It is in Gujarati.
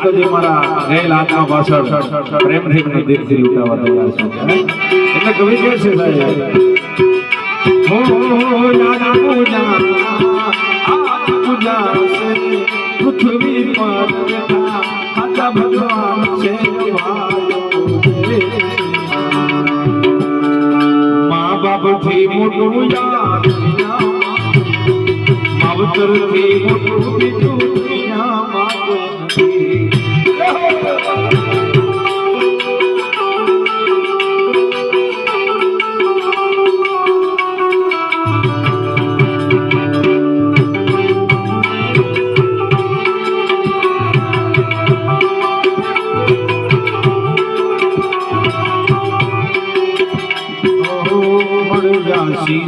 તો જે મારા ગયેલ આત્મા પાછળ પ્રેમથી ને દિલથી લૂંટાવા તૈયાર છું એટલે કવિ કહે છે સાહેબ હો યાદ પૂજા આ પૂજા છે પૃથ્વી પર બેઠા આજા ભગવાન છે મા બાપ થી મોટું યાદ માવતર થી મોટું બીજું દુનિયામાં કોઈ નથી